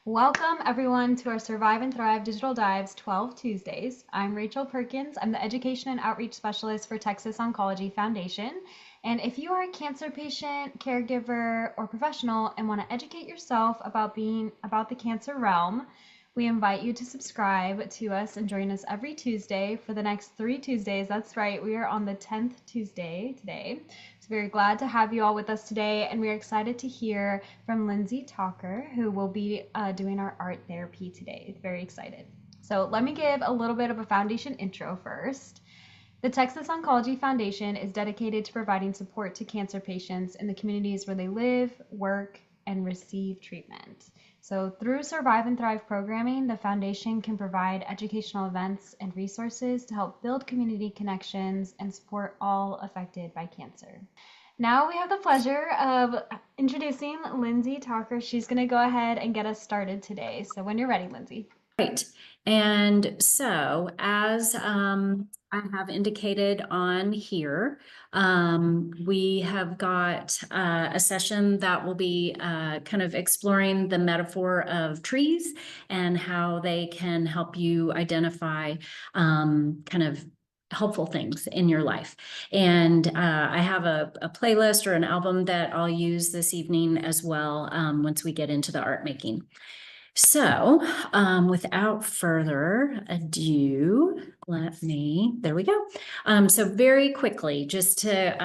Welcome everyone to our Survive and Thrive Digital Dives 12 Tuesdays. I'm Rachel Perkins. I'm the Education and Outreach Specialist for Texas Oncology Foundation. And if you are a cancer patient, caregiver, or professional and want to educate yourself about the cancer realm, we invite you to subscribe to us and join us every Tuesday for the next 3 Tuesdays. That's right, we are on the 10th Tuesday today. So we're glad to have you all with us today, and we're excited to hear from Lindsey Taucher, who will be doing our art therapy today. Very excited. So let me give a little bit of a foundation intro first. The Texas Oncology Foundation is dedicated to providing support to cancer patients in the communities where they live, work, and receive treatment. So through Survive and Thrive programming, the foundation can provide educational events and resources to help build community connections and support all affected by cancer. Now we have the pleasure of introducing Lindsey Taucher. She's going to go ahead and get us started today. So when you're ready, Lindsey. Right. And so as I have indicated on here, we have got a session that will be kind of exploring the metaphor of trees and how they can help you identify kind of helpful things in your life. And I have a playlist or an album that I'll use this evening as well once we get into the art making. So without further ado, there we go. So very quickly, just to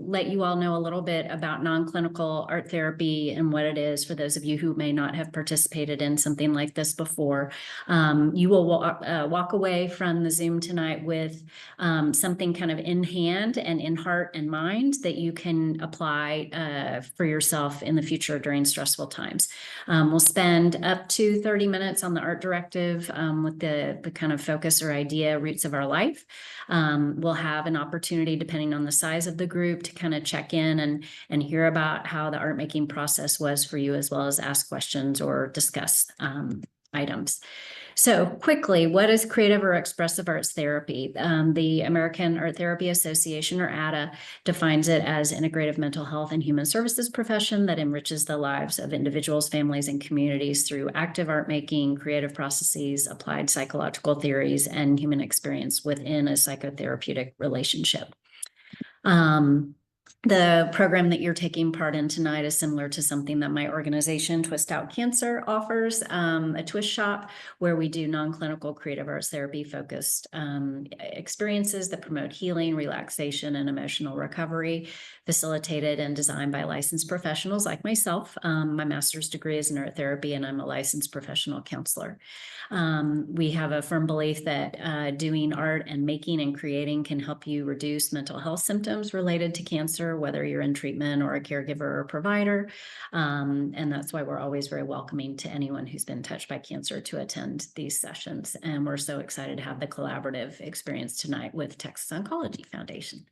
let you all know a little bit about non-clinical art therapy and what it is for those of you who may not have participated in something like this before. You will walk away from the Zoom tonight with something kind of in hand and in heart and mind that you can apply for yourself in the future during stressful times. We'll spend up to 30 minutes on the art directive with the kind of focus or idea roots of our life. We'll have an opportunity, depending on the size of the group, to kind of check in and hear about how the art making process was for you, as well as ask questions or discuss items. So quickly, what is creative or expressive arts therapy? The American Art Therapy Association, or ATA, defines it as integrative mental health and human services profession that enriches the lives of individuals, families, and communities through active art making, creative processes, applied psychological theories, and human experience within a psychotherapeutic relationship. The program that you're taking part in tonight is similar to something that my organization, Twist Out Cancer, offers, a twist shop where we do non-clinical creative arts therapy focused experiences that promote healing, relaxation, and emotional recovery, facilitated and designed by licensed professionals like myself. My master's degree is in art therapy, and I'm a licensed professional counselor. We have a firm belief that doing art and making and creating can help you reduce mental health symptoms related to cancer, whether you're in treatment or a caregiver or a provider. And that's why we're always very welcoming to anyone who's been touched by cancer to attend these sessions. And we're so excited to have the collaborative experience tonight with Texas Oncology Foundation.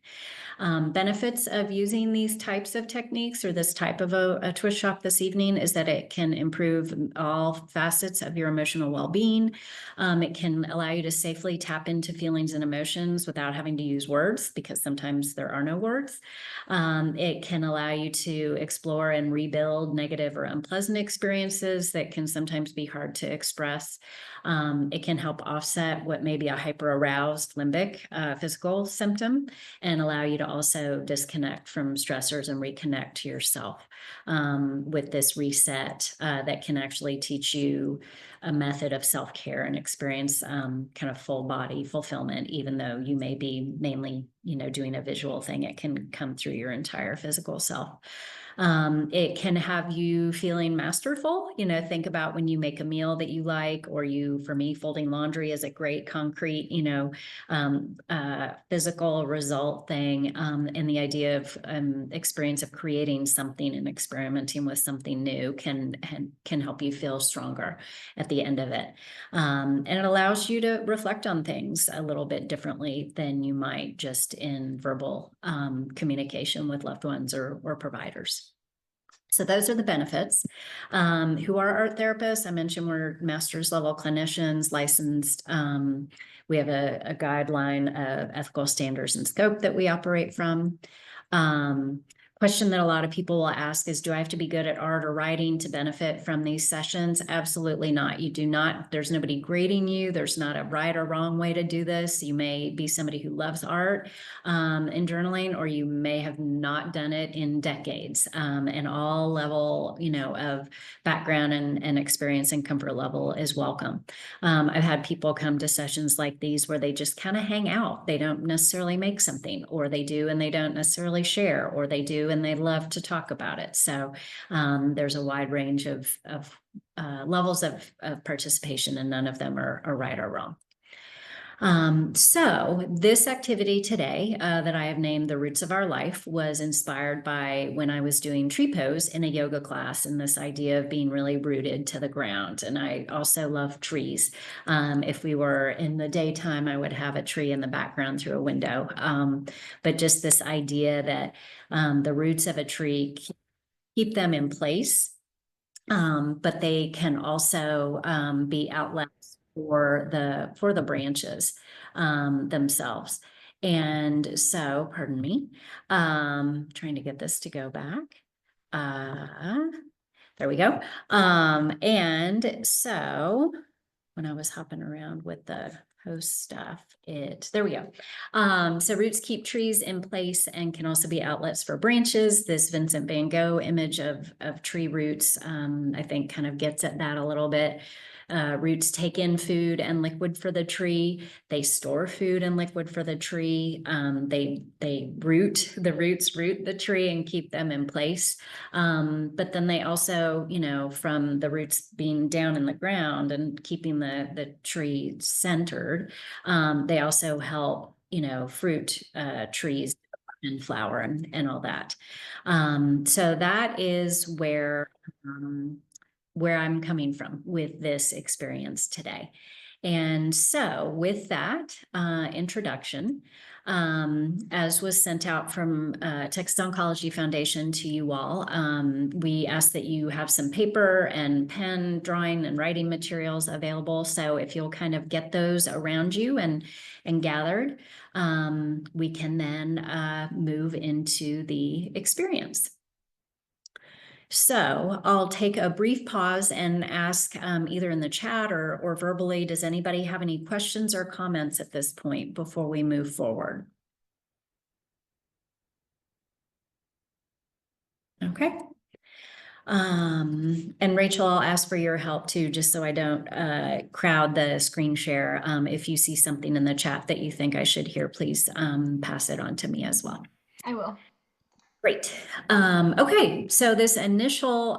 Benefits of using these types of techniques or this type of a twist shop this evening is that it can improve all facets of your emotional well-being. It can allow you to safely tap into feelings and emotions without having to use words, because sometimes there are no words. It can allow you to explore and rebuild negative or unpleasant experiences that can sometimes be hard to express. It can help offset what may be a hyper-aroused limbic physical symptom, and allow you to also disconnect from stressors and reconnect to yourself with this reset that can actually teach you a method of self-care and experience kind of full body fulfillment. Even though you may be mainly, doing a visual thing, it can come through your entire physical self. It can have you feeling masterful. Think about when you make a meal that you like, or for me, folding laundry is a great concrete, physical result thing. And the idea of experience of creating something and experimenting with something new can help you feel stronger at the end of it. And it allows you to reflect on things a little bit differently than you might just in verbal communication with loved ones or providers. So those are the benefits. Who are art therapists? I mentioned we're master's level clinicians, licensed. We have a guideline of ethical standards and scope that we operate from. question that a lot of people will ask is, do I have to be good at art or writing to benefit from these sessions? Absolutely not. You do not. There's nobody grading you. There's not a right or wrong way to do this. You may be somebody who loves art and journaling, or you may have not done it in decades. And all level, of background and experience and comfort level is welcome. I've had people come to sessions like these where they just kind of hang out. They don't necessarily make something, or they do and they don't necessarily share, or they do and they love to talk about it. So there's a wide range of levels of participation, and none of them are right or wrong. So this activity today that I have named The Roots of Our Life was inspired by when I was doing tree pose in a yoga class, and this idea of being really rooted to the ground. And I also love trees. If we were in the daytime, I would have a tree in the background through a window. But just this idea that the roots of a tree keep them in place, but they can also be outlets for the branches themselves. And so, pardon me, trying to get this to go back. There we go. And so when I was hopping around with the host stuff, there we go. So roots keep trees in place and can also be outlets for branches. This Vincent van Gogh image of tree roots, I think, kind of gets at that a little bit. Roots take in food and liquid for the tree. They store food and liquid for the tree. The roots root the tree and keep them in place. But then they also, from the roots being down in the ground and keeping the tree centered, they also help, fruit trees and flower and all that. So that is where I'm coming from with this experience today. And so with that introduction, as was sent out from Texas Oncology Foundation to you all, we ask that you have some paper and pen, drawing and writing materials available. So if you'll kind of get those around you and gathered, we can then move into the experience. So I'll take a brief pause and ask either in the chat or verbally, does anybody have any questions or comments at this point before we move forward? Okay. And Rachel, I'll ask for your help too, just so I don't crowd the screen share. If you see something in the chat that you think I should hear, please pass it on to me as well. I will. Great. Okay, so this initial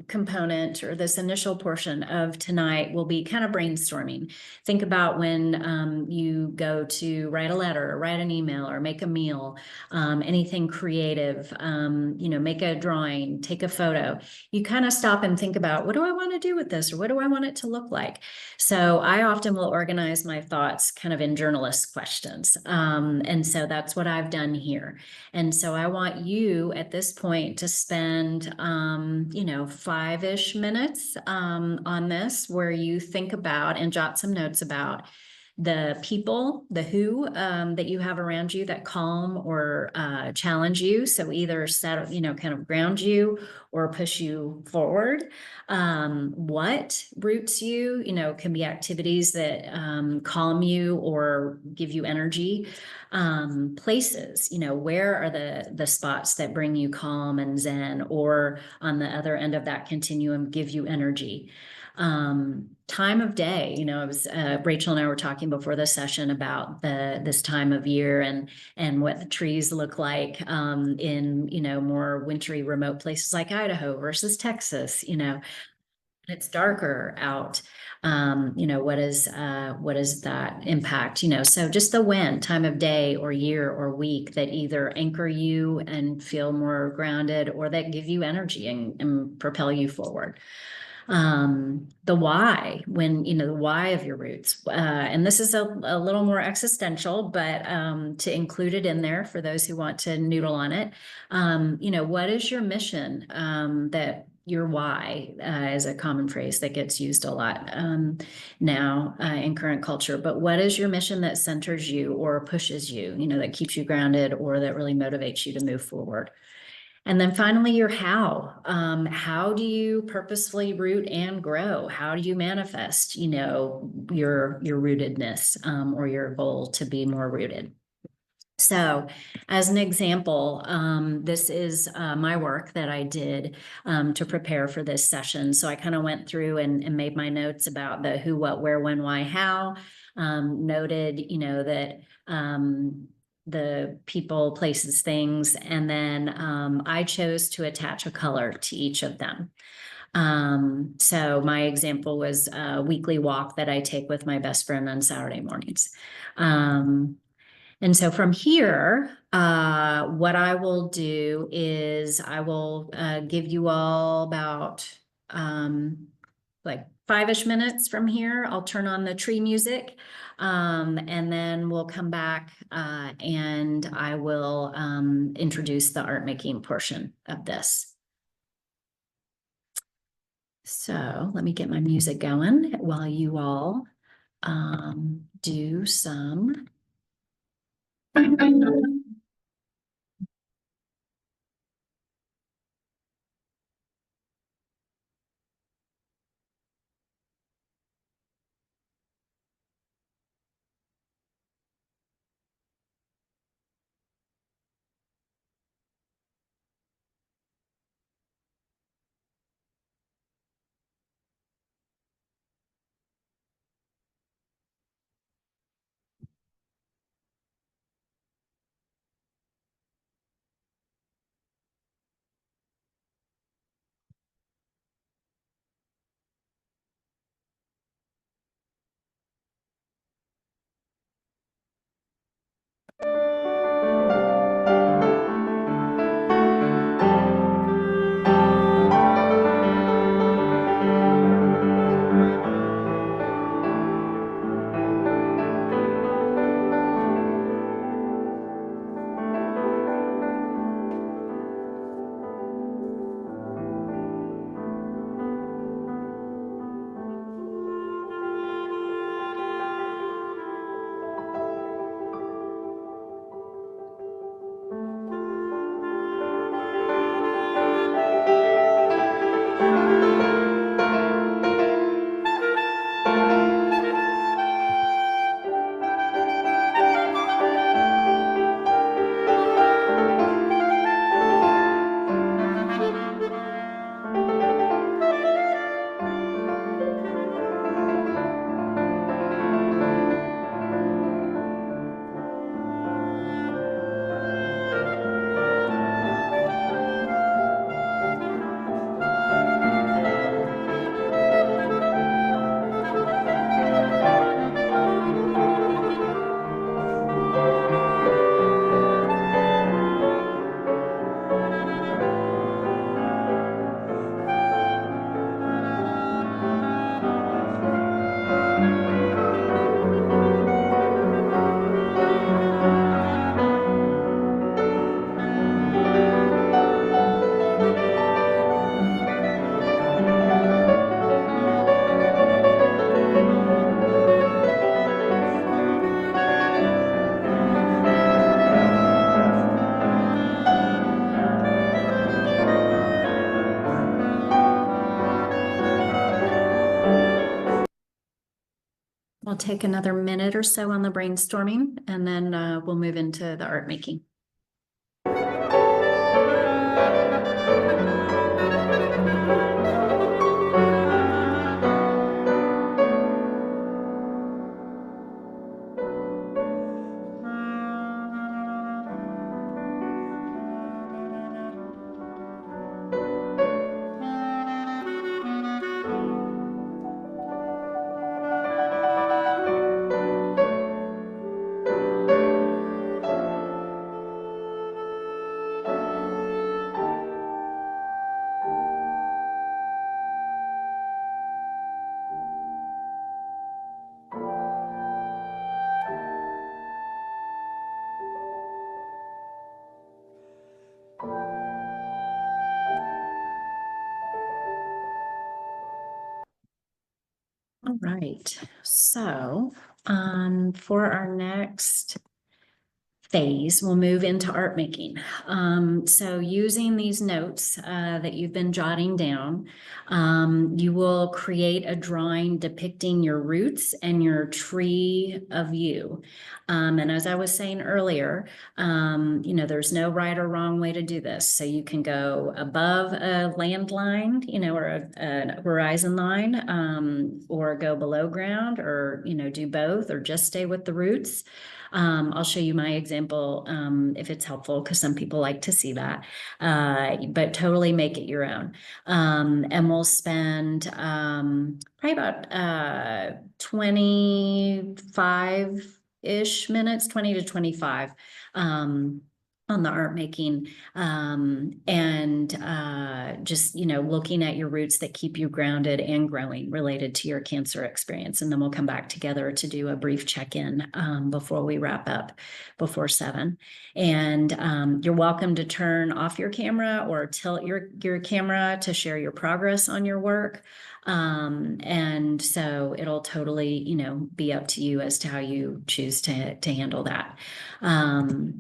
component, or this initial portion of tonight, will be kind of brainstorming. Think about when you go to write a letter, or write an email, or make a meal, anything creative, make a drawing, take a photo. You kind of stop and think about, what do I want to do with this, or what do I want it to look like? So I often will organize my thoughts kind of in journalist questions. And so that's what I've done here. And so I want you at this point to spend, 5-ish minutes on this, where you think about and jot some notes about the people, the who that you have around you that calm or challenge you. So either set, kind of ground you or push you forward. What roots you, can be activities that calm you or give you energy. Places, where are the spots that bring you calm and zen, or on the other end of that continuum, give you energy. Time of day, it was Rachel and I were talking before the session about this time of year and what the trees look like in more wintry remote places like Idaho versus Texas. It's darker out. What is that impact? So just the when, time of day or year or week that either anchor you and feel more grounded, or that give you energy and propel you forward. The why, when the why of your roots, and this is a little more existential, but to include it in there for those who want to noodle on it. What is your mission? That your why is a common phrase that gets used a lot now in current culture. But what is your mission that centers you or pushes you, that keeps you grounded or that really motivates you to move forward? And then finally, your how. How do you purposefully root and grow? How do you manifest, your rootedness, or your goal to be more rooted? So as an example, this is my work that I did to prepare for this session. So I kind of went through and made my notes about the who, what, where, when, why, how. Noted, that the people, places, things, and then I chose to attach a color to each of them. So my example was a weekly walk that I take with my best friend on Saturday mornings. And so from here, what I will do is I will give you all about like 5-ish minutes from here. I'll turn on the tree music, and then we'll come back and I will introduce the art making portion of this. So let me get my music going while you all do some. We'll take another minute or so on the brainstorming, and then we'll move into the art making. All right, so for our next phase, we'll move into art making. So using these notes that you've been jotting down, you will create a drawing depicting your roots and your tree of you. And as I was saying earlier, there's no right or wrong way to do this. So you can go above a land line, or a horizon line, or go below ground, or, do both, or just stay with the roots. I'll show you my example if it's helpful, because some people like to see that, but totally make it your own. And we'll spend probably about 25-ish minutes, 20 to 25 on the art making, and just, looking at your roots that keep you grounded and growing related to your cancer experience. And then we'll come back together to do a brief check-in before we wrap up before 7. And you're welcome to turn off your camera or tilt your camera to share your progress on your work. And so it'll totally, be up to you as to how you choose to handle that.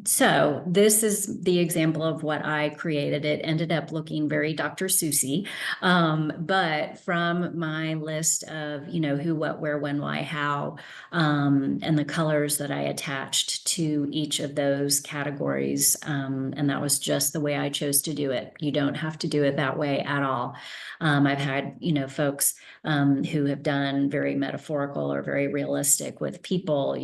So this is the example of what I created. It ended up looking very Dr. Seussy, but from my list of, who, what, where, when, why, how, and the colors that I attached to each of those categories. And that was just the way I chose to do it. You don't have to do it that way at all. I've had, folks who have done very metaphorical or very realistic with people,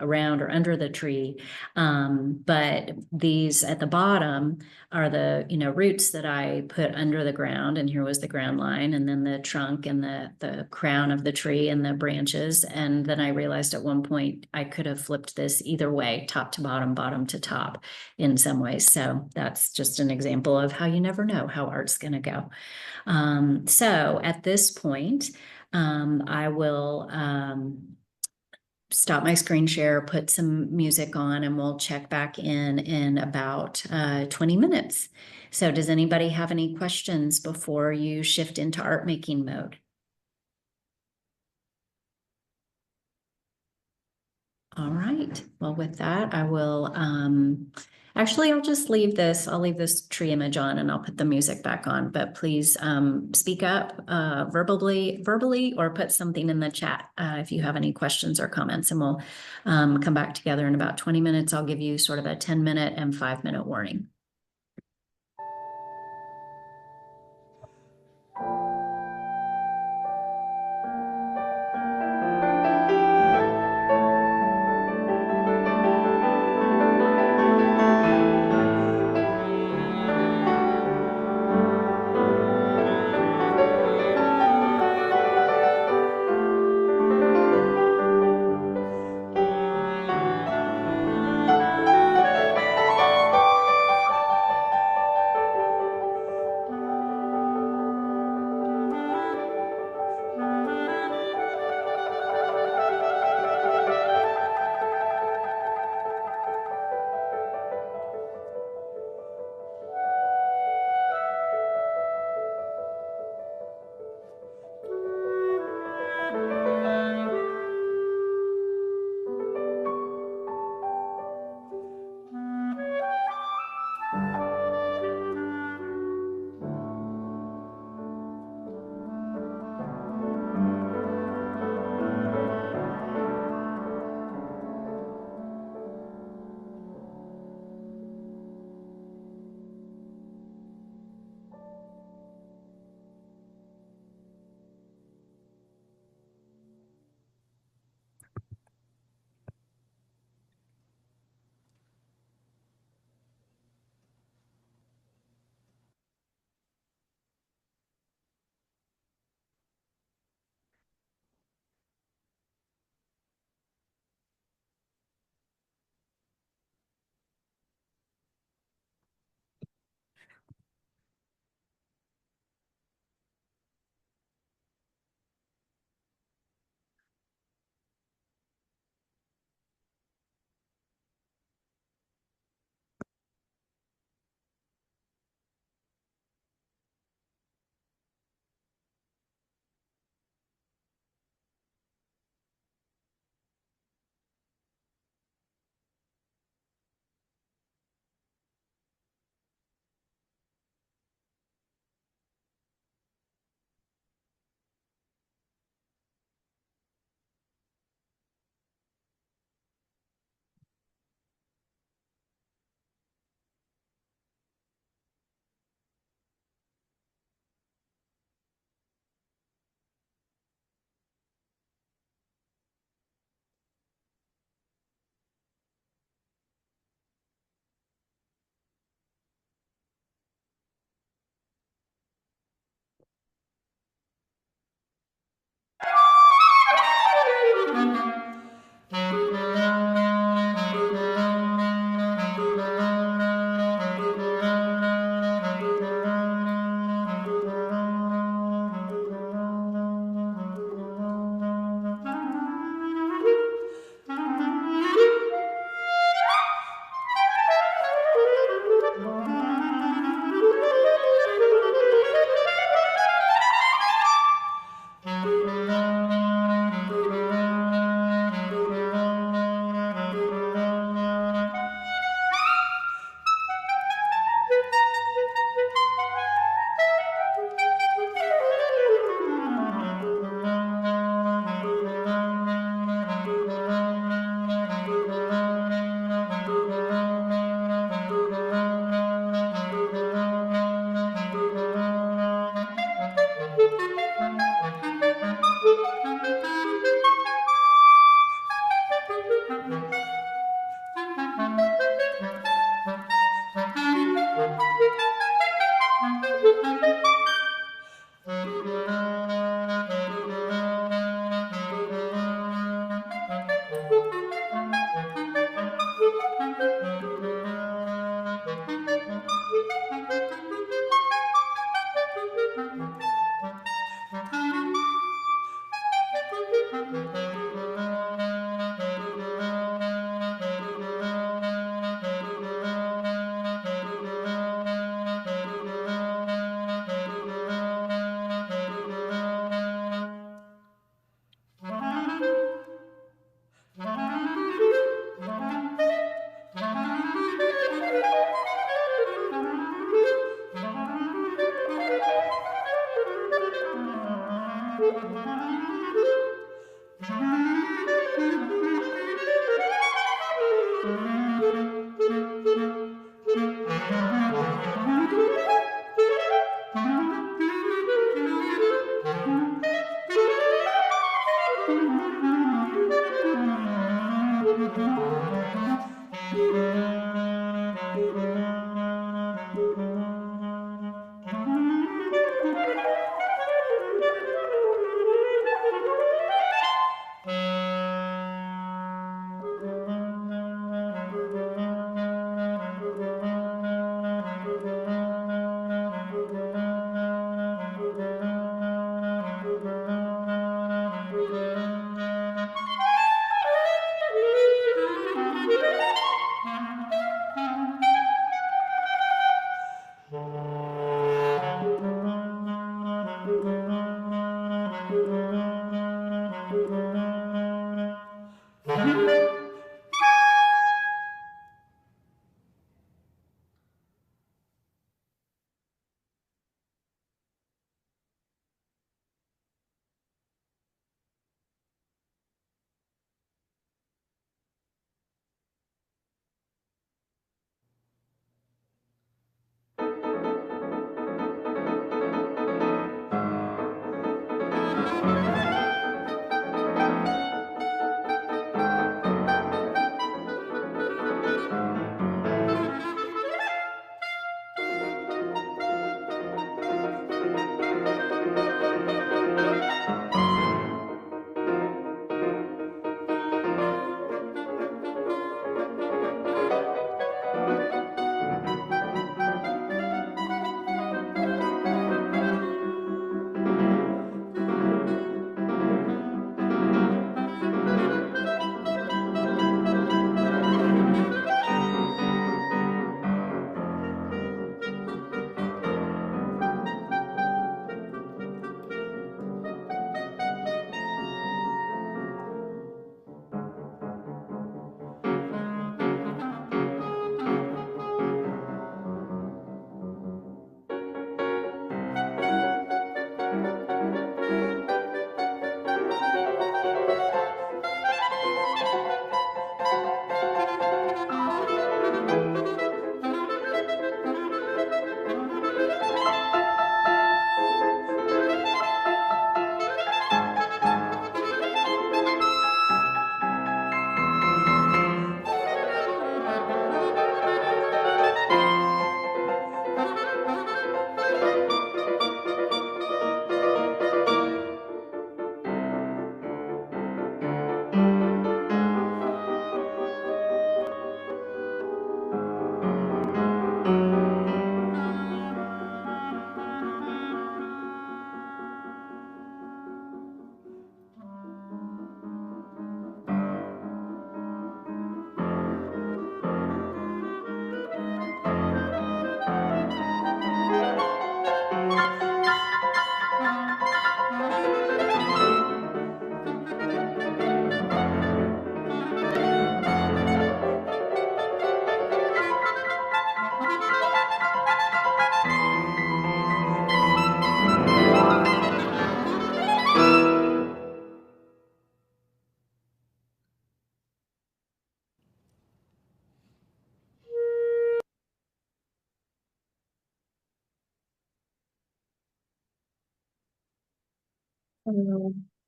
around or under the tree. But these at the bottom are the, roots that I put under the ground. And here was the ground line, and then the trunk and the crown of the tree and the branches. And then I realized at one point I could have flipped this either way, top to bottom, bottom to top in some ways. So that's just an example of how you never know how art's going to go. So at this point, I will stop my screen share, put some music on, and we'll check back in about 20 minutes. So does anybody have any questions before you shift into art making mode? All right. Well, with that, I will, actually, I'll just leave this. I'll leave this tree image on, and I'll put the music back on, but please speak up verbally, or put something in the chat if you have any questions or comments, and we'll come back together in about 20 minutes. I'll give you sort of a 10-minute and 5-minute warning.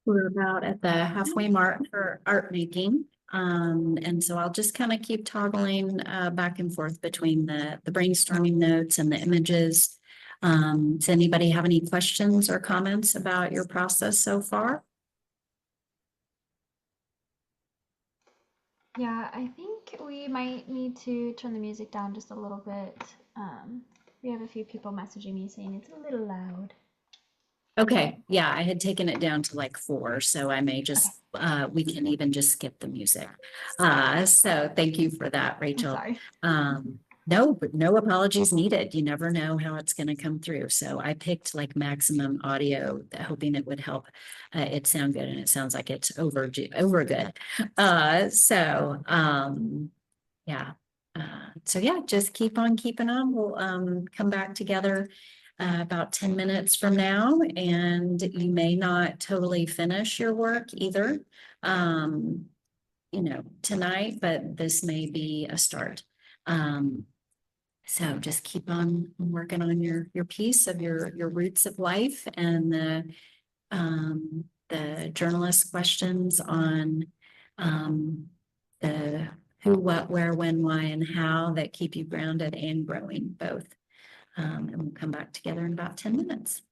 We're about at the halfway mark for art making. And so I'll just kind of keep toggling back and forth between the brainstorming notes and the images. Does anybody have any questions or comments about your process so far? Yeah, I think we might need to turn the music down just a little bit. We have a few people messaging me saying it's a little loud. Okay, yeah, I had taken it down to like 4, so I may Okay, just, we can even just skip the music. So thank you for that, I'm Rachel. sorry. No, but no apologies needed. You never know how it's going to come through. So I picked like maximum audio, hoping it would help it sound good, and it sounds like it's over good. Yeah. So yeah, just keep on keeping on. We'll come back together about 10 minutes from now, and you may not totally finish your work either, tonight, but this may be a start. So just keep on working on your piece of your roots of life, and the journalist questions on the who, what, where, when, why, and how that keep you grounded and growing both. And we'll come back together in about 10 minutes.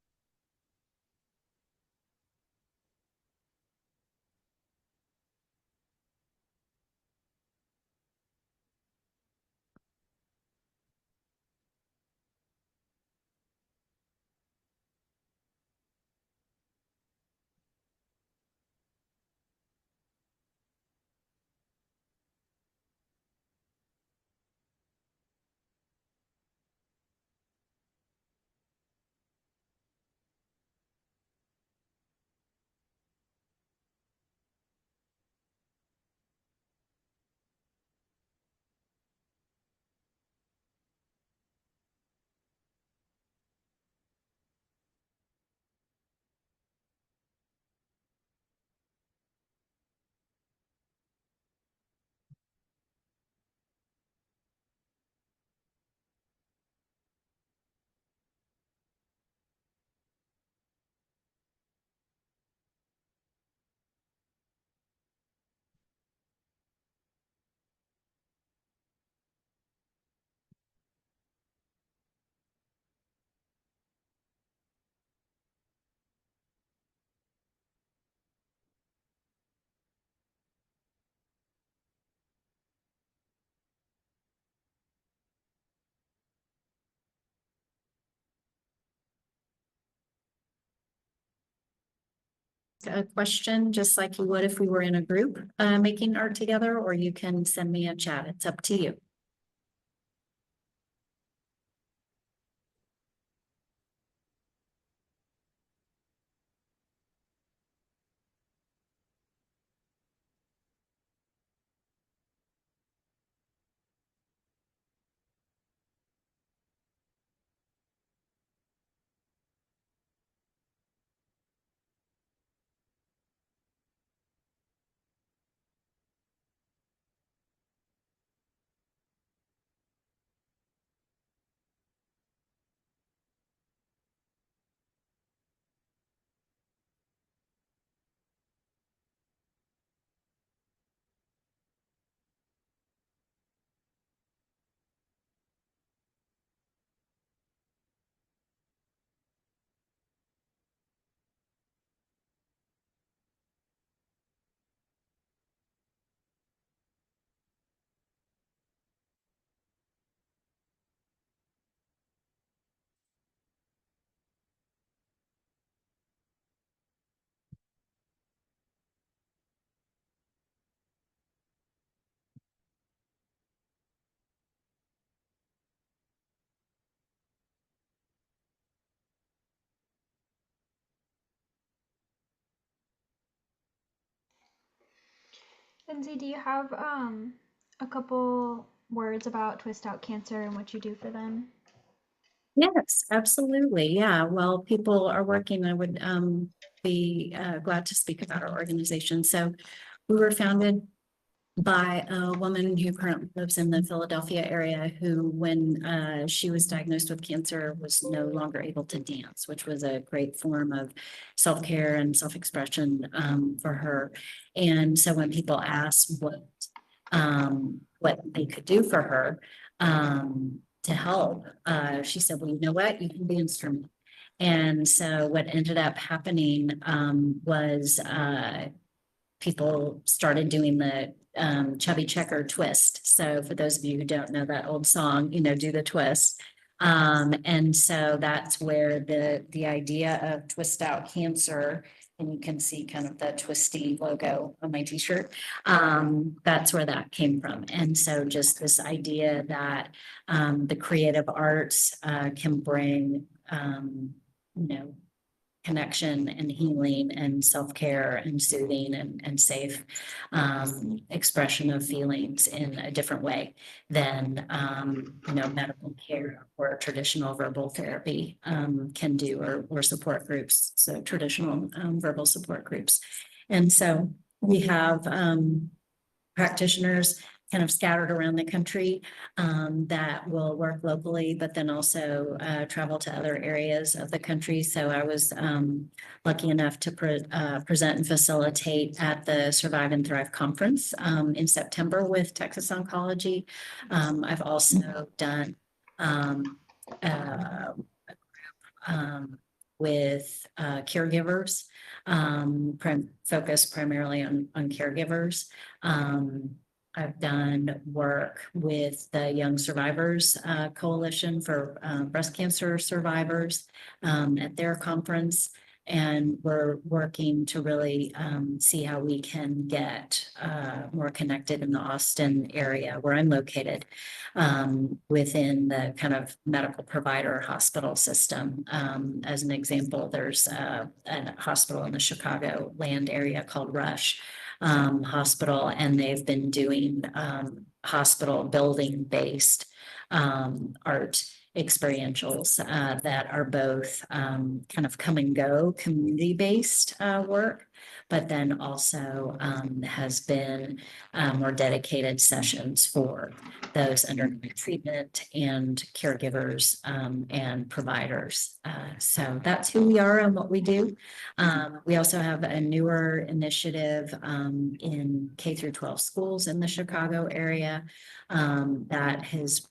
A question, just like you would if we were in a group making art together, or you can send me a chat. It's up to you. Lindsay, do you have a couple words about Twist Out Cancer and what you do for them? Yes, absolutely. Yeah. Well, people are working. I would be glad to speak about our organization. So we were founded by a woman who currently lives in the Philadelphia area, who, when she was diagnosed with cancer, was no longer able to dance, which was a great form of self-care and self-expression for her. And so when people asked what they could do for her to help, she said, well, you know what, you can be instrumental. And so what ended up happening was people started doing the chubby checker twist. So for those of you who don't know that old song, do the twist. And so that's where the idea of twist out cancer, and you can see kind of the twisty logo on my t-shirt. That's where that came from. And so just this idea that the creative arts can bring, you know, connection and healing and self-care and soothing and safe expression of feelings in a different way than medical care or traditional verbal therapy can do, or support groups, so traditional verbal support groups. And so we have practitioners kind of scattered around the country that will work locally, but then also travel to other areas of the country. So I was lucky enough to present and facilitate at the Survive and Thrive conference in September with Texas Oncology. I've also done with caregivers, focused primarily on caregivers. I've done work with the Young Survivors Coalition for breast cancer survivors at their conference. And we're working to really see how we can get more connected in the Austin area where I'm located within the kind of medical provider hospital system. As an example, there's a hospital in the Chicago land area called Rush Hospital, and they've been doing hospital building based art experientials that are both kind of come and go community based work, but then also has been more dedicated sessions for those undergoing treatment and caregivers and providers. So that's who we are and what we do. We also have a newer initiative in K through 12 schools in the Chicago area that has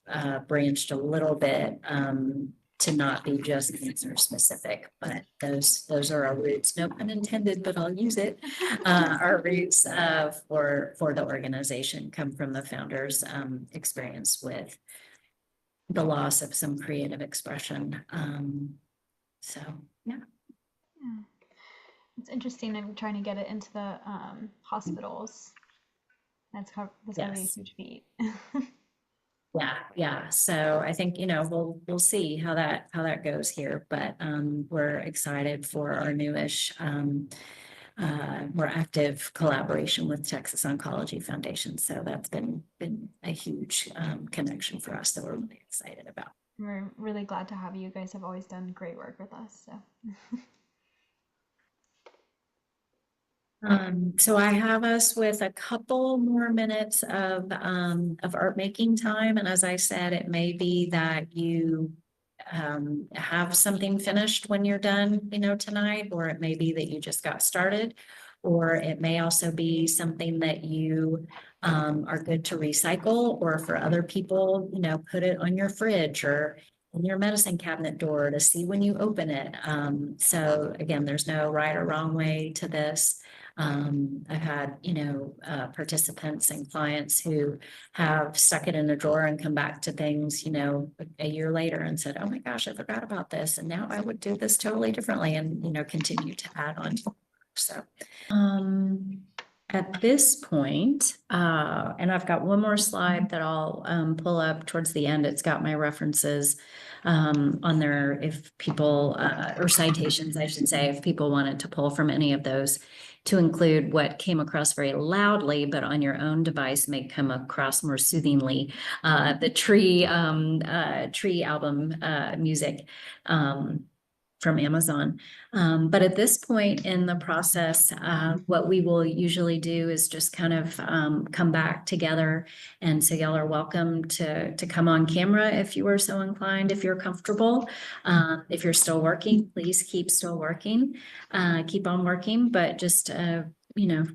branched a little bit to not be just cancer specific, but those are our roots. No pun intended, but I'll use it. Our roots for the organization come from the founders' experience with the loss of some creative expression. So yeah. Yeah. It's interesting. I'm trying to get it into the hospitals. That's gonna be a huge feat. Yeah. So I think, we'll see how that goes here, but we're excited for our newish more active collaboration with Texas Oncology Foundation. So that's been a huge connection for us that we're really excited about. We're really glad to have you. You guys have always done great work with us. So So I have us with a couple more minutes of art making time. And as I said, it may be that you have something finished when you're done, tonight, or it may be that you just got started, or it may also be something that you are good to recycle, or for other people, put it on your fridge or in your medicine cabinet door to see when you open it. So again, there's no right or wrong way to this. I've had, participants and clients who have stuck it in a drawer and come back to things, a year later and said, oh my gosh, I forgot about this. And now I would do this totally differently and, continue to add on. So, at this point, and I've got one more slide that I'll pull up towards the end. It's got my references on there if people, or citations, I should say, if people wanted to pull from any of those, to include what came across very loudly, but on your own device may come across more soothingly. The Tree album music. from Amazon. But at this point in the process, what we will usually do is just kind of come back together. And so y'all are welcome to come on camera if you are so inclined, if you're comfortable. If you're still working, please keep still working, keep on working, but just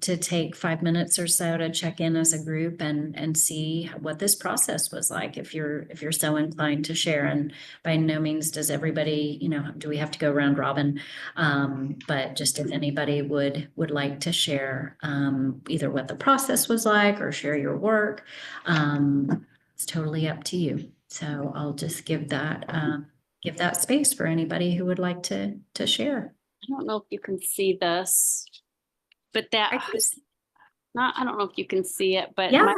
to take 5 minutes or so to check in as a group and see what this process was like, if you're so inclined to share. And by no means does everybody, do we have to go round robin? But just if anybody would like to share either what the process was like or share your work, it's totally up to you. So I'll just give that space for anybody who would like to share. I don't know if you can see this, but I don't know if you can see it, but yeah.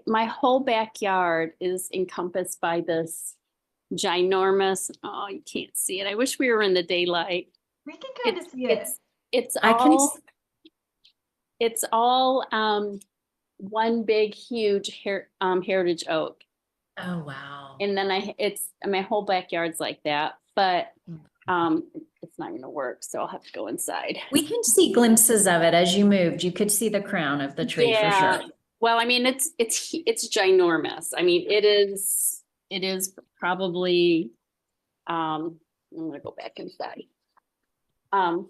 my whole backyard is encompassed by this ginormous, oh, you can't see it. I wish we were in the daylight. We can kind of see it. It's all one big huge heritage oak. Oh wow. And then my whole backyard's like that, but it's not gonna work, so I'll have to go inside. We can see glimpses of it as you moved. You could see the crown of the tree for sure. Well, I mean, it's ginormous. I mean, it is probably, I'm gonna go back inside. Gotta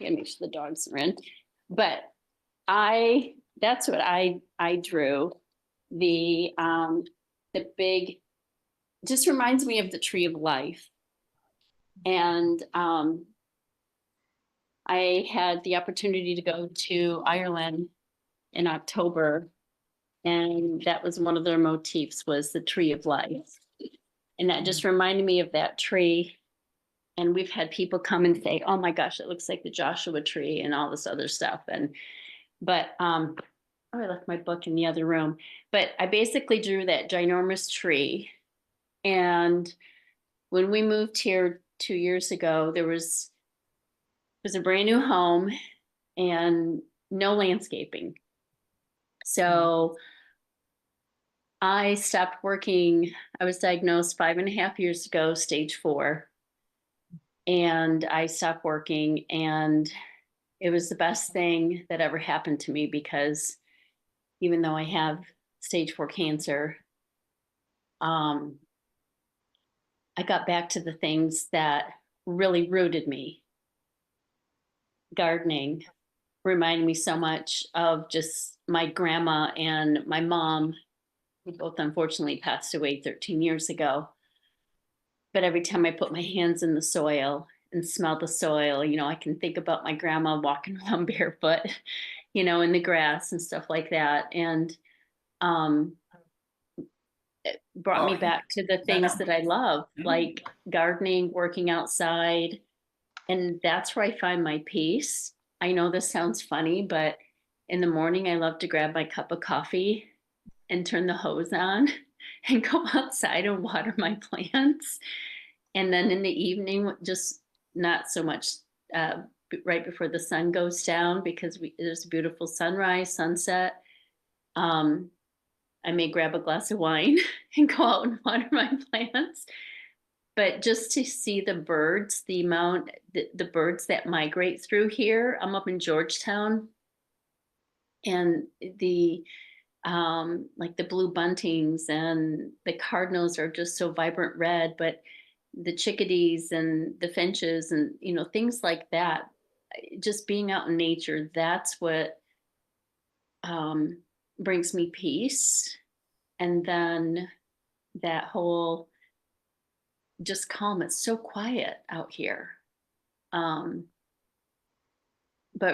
make sure the dogs are in, but that's what I drew. The big, just reminds me of the tree of life. And I had the opportunity to go to Ireland in October, and that was one of their motifs, was the tree of life. And that just reminded me of that tree. And we've had people come and say, oh my gosh, it looks like the Joshua tree and all this other stuff. But I left my book in the other room. But I basically drew that ginormous tree. And when we moved here 2 years ago, it was a brand new home and no landscaping. So I stopped working. I was diagnosed 5.5 years ago, stage 4. And I stopped working, and it was the best thing that ever happened to me, because even though I have stage 4 cancer, I got back to the things that really rooted me. Gardening reminded me so much of just my grandma and my mom, who both unfortunately passed away 13 years ago. But every time I put my hands in the soil and smell the soil, I can think about my grandma walking around barefoot, in the grass and stuff like that. And it brought me back to the things that I love, like gardening, working outside. And that's where I find my peace. I know this sounds funny, but in the morning, I love to grab my cup of coffee and turn the hose on and go outside and water my plants. And then in the evening, just not so much right before the sun goes down, because there's a beautiful sunrise, sunset. I may grab a glass of wine and go out and water my plants. But just to see the birds, the birds that migrate through here. I'm up in Georgetown, and like the blue buntings and the cardinals are just so vibrant red, but the chickadees and the finches and, things like that, just being out in nature, that's what brings me peace. And then that whole just calm. It's so quiet out here. But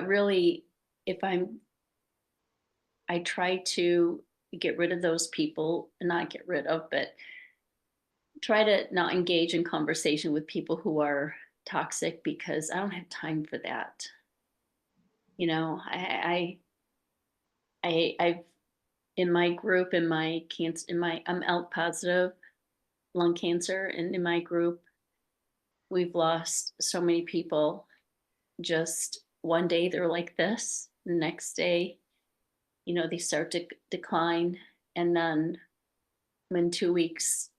really, I try to get rid of those people, and not get rid of, but try to not engage in conversation with people who are toxic, because I don't have time for that. I've in my group, I'm ALK positive, lung cancer, and in my group, we've lost so many people. Just one day they're like this, the next day, they start to decline, and then in 2 weeks,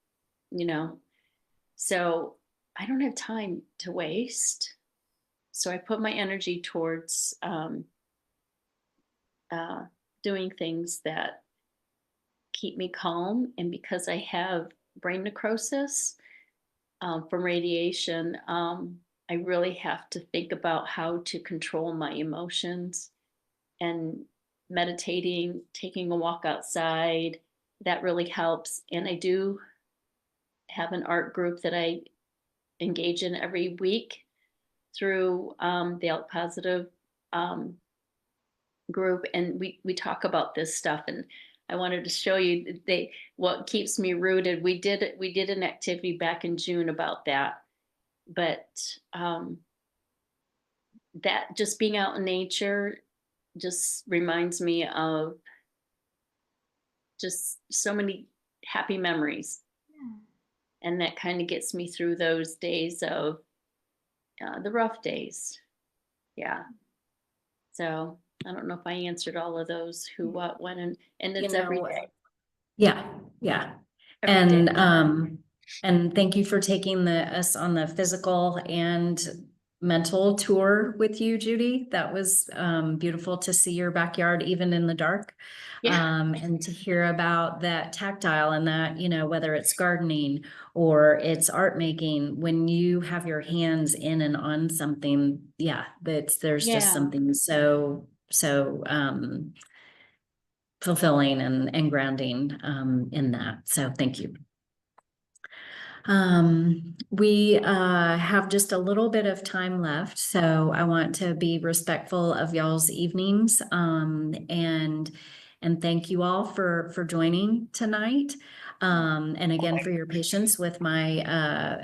so I don't have time to waste. So I put my energy towards uh, doing things that keep me calm. And because I have brain necrosis from radiation, I really have to think about how to control my emotions, and meditating, taking a walk outside, that really helps. And I do have an art group that I engage in every week through the Alt Positive um, group, and we talk about this stuff. And I wanted to show you what keeps me rooted. We did an activity back in June about that, but that just being out in nature just reminds me of just so many happy memories, Yeah. and that kind of gets me through those days of the rough days. Yeah. So I don't know if I answered all of those who, what, when, and You it's every know, day, yeah, yeah. every day. And thank you for taking us on the physical and mental tour with you, Judy. That was beautiful to see your backyard even in the dark. Yeah. And to hear about that tactile and that, you know, whether it's gardening or it's art making, when you have your hands in and on something, yeah, there's just Yeah. something so fulfilling and grounding in that. So thank you. We have just a little bit of time left, so I want to be respectful of y'all's evenings and thank you all for joining tonight. And again, for your patience with my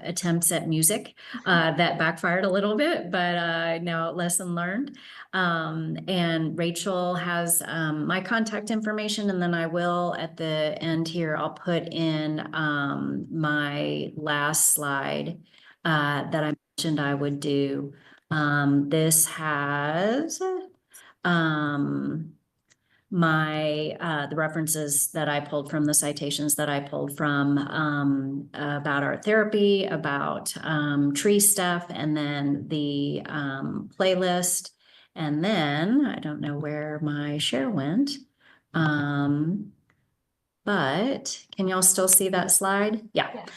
attempts at music that backfired a little bit, but now lesson learned. And Rachel has my contact information, and then I will at the end here, I'll put in my last slide that I mentioned I would do. This has the references that I pulled from, the citations that I pulled from about art therapy, about tree stuff, and then the playlist. And then I don't know where my share went. But can y'all still see that slide? Yeah. Yes.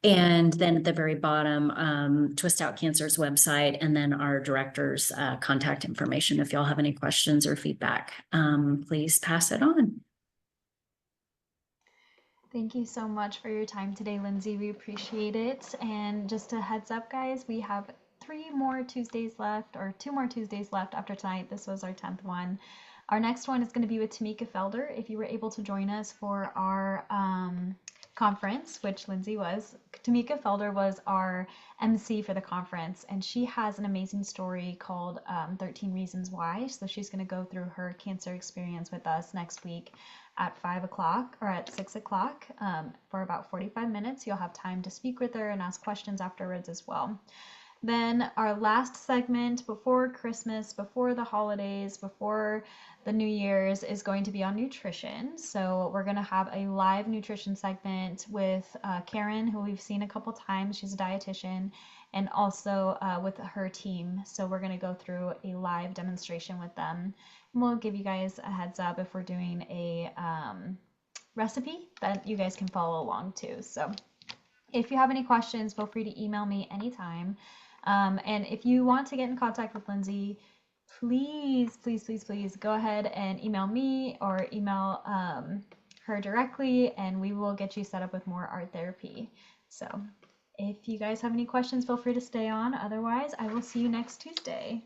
And then at the very bottom, Twist Out Cancer's website, and then our director's contact information. If y'all have any questions or feedback, please pass it on. Thank you so much for your time today, Lindsay. We appreciate it. And just a heads up, guys, we have 3 more Tuesdays left, or 2 more Tuesdays left after tonight. This was our 10th one. Our next one is going to be with Tamika Felder. If you were able to join us for our conference, which Lindsay was, Tamika Felder was our MC for the conference, and she has an amazing story called 13 Reasons Why. So she's going to go through her cancer experience with us next week at 5 o'clock or at 6 o'clock for about 45 minutes. You'll have time to speak with her and ask questions afterwards as well. Then our last segment before Christmas, before the holidays, before the New Year's is going to be on nutrition. So we're going to have a live nutrition segment with Karen, who we've seen a couple times. She's a dietitian, and also with her team. So we're going to go through a live demonstration with them. And we'll give you guys a heads up if we're doing a recipe that you guys can follow along too. So if you have any questions, feel free to email me anytime. And if you want to get in contact with Lindsay, please go ahead and email me or email her directly, and we will get you set up with more art therapy. So if you guys have any questions, feel free to stay on. Otherwise, I will see you next Tuesday.